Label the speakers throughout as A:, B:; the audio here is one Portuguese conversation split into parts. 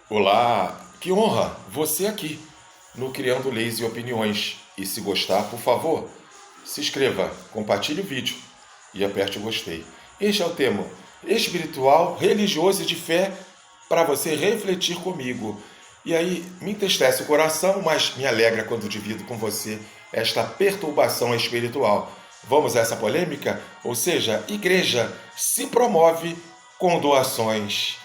A: Olá, que honra você aqui no Criando Leis e Opiniões. E se gostar, por favor, se inscreva, compartilhe o vídeo e aperte o gostei. Este é o tema espiritual, religioso e de fé para você refletir comigo. E aí me entristece o coração, mas me alegra quando divido com você esta perturbação espiritual. Vamos a essa polêmica? Ou seja, igreja se promove com doações.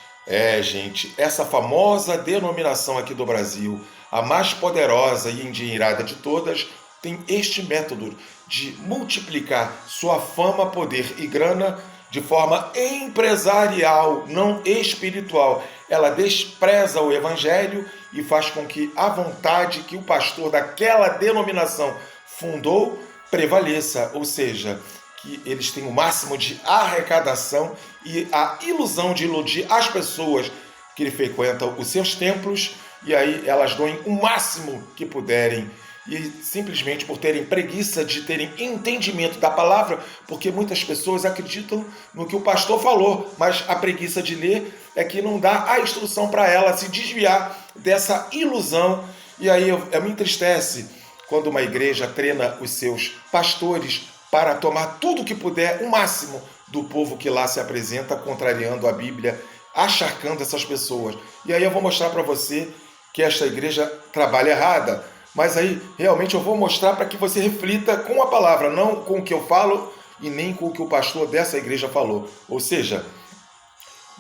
A: Gente, essa famosa denominação aqui do Brasil, a mais poderosa e endinheirada de todas, tem este método de multiplicar sua fama, poder e grana de forma empresarial, não espiritual. Ela despreza o evangelho e faz com que a vontade que o pastor daquela denominação fundou prevaleça, ou seja, que eles têm o máximo de arrecadação e a ilusão de iludir as pessoas que frequentam os seus templos, e aí elas doem o máximo que puderem, e simplesmente por terem preguiça de terem entendimento da palavra, porque muitas pessoas acreditam no que o pastor falou, mas a preguiça de ler é que não dá a instrução para ela se desviar dessa ilusão. E aí eu me entristece quando uma igreja treina os seus pastores para tomar tudo o que puder, o máximo do povo que lá se apresenta, contrariando a Bíblia, acharcando essas pessoas. E aí eu vou mostrar para você que esta igreja trabalha errada, mas aí realmente eu vou mostrar para que você reflita com a palavra, não com o que eu falo e nem com o que o pastor dessa igreja falou. Ou seja,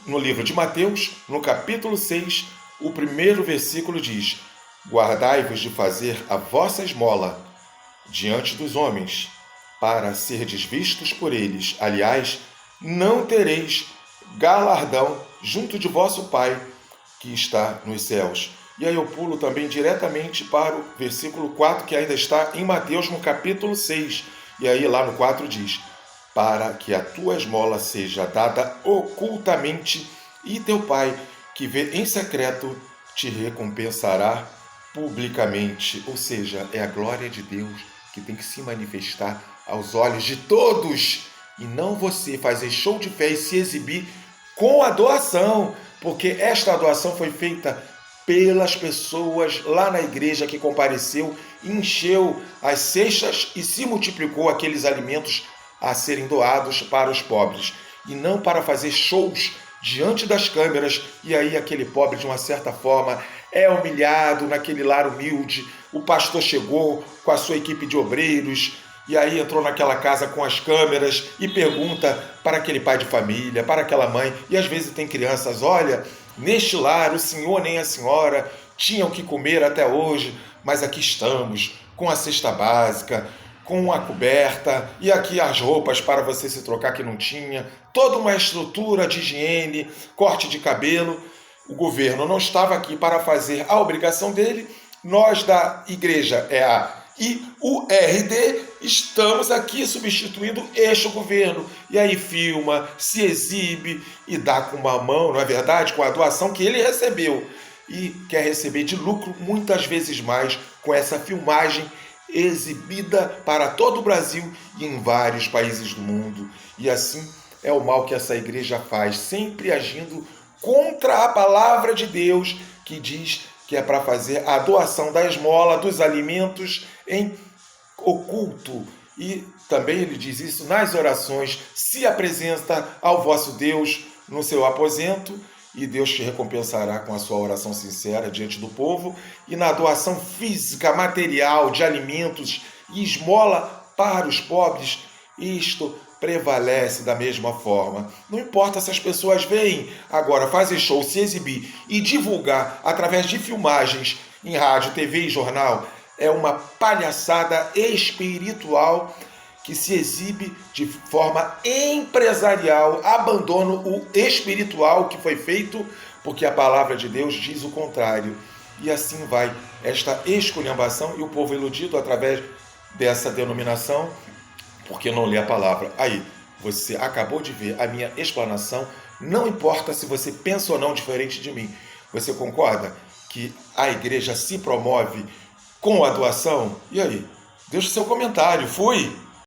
A: no livro de Mateus, no capítulo 6, o primeiro versículo diz: guardai-vos de fazer a vossa esmola diante dos homens, para serdes vistos por eles. Aliás, não tereis galardão junto de vosso Pai que está nos céus. E aí eu pulo também diretamente para o versículo 4, que ainda está em Mateus, no capítulo 6. E aí lá no 4 diz: para que a tua esmola seja dada ocultamente, e teu Pai, que vê em secreto, te recompensará publicamente. Ou seja, é a glória de Deus que tem que se manifestar aos olhos de todos, e não você fazer show de fé e se exibir com a doação, porque esta doação foi feita pelas pessoas lá na igreja que compareceu, encheu as cestas e se multiplicou aqueles alimentos a serem doados para os pobres, e não para fazer shows diante das câmeras, e aí aquele pobre, de uma certa forma, é humilhado naquele lar humilde. O pastor chegou com a sua equipe de obreiros, e aí entrou naquela casa com as câmeras e pergunta para aquele pai de família, para aquela mãe, e às vezes tem crianças: olha, neste lar o senhor nem a senhora tinham que comer até hoje, mas aqui estamos com a cesta básica, com a coberta, e aqui as roupas para você se trocar que não tinha, toda uma estrutura de higiene, corte de cabelo. O governo não estava aqui para fazer a obrigação dele, nós da igreja, a IURD, estamos aqui substituindo este governo. E aí filma, se exibe e dá com uma mão, não é verdade? Com a doação que ele recebeu. E quer receber de lucro muitas vezes mais com essa filmagem exibida para todo o Brasil e em vários países do mundo. E assim é o mal que essa igreja faz, sempre agindo contra a palavra de Deus, que diz que é para fazer a doação da esmola, dos alimentos em oculto. E também ele diz isso nas orações: se apresenta ao vosso Deus no seu aposento, e Deus te recompensará com a sua oração sincera diante do povo. E na doação física, material, de alimentos e esmola para os pobres, isto prevalece da mesma forma. Não importa se as pessoas veem agora fazer show, se exibir e divulgar através de filmagens em rádio, TV e jornal, é uma palhaçada espiritual que se exibe de forma empresarial, abandona o espiritual que foi feito, porque a palavra de Deus diz o contrário. E assim vai esta esculhambação e o povo iludido através dessa denominação, porque não lê a palavra. Aí, você acabou de ver a minha explanação. Não importa se você pensa ou não diferente de mim. Você concorda que a igreja se promove com a doação? E aí? Deixe seu comentário. Fui!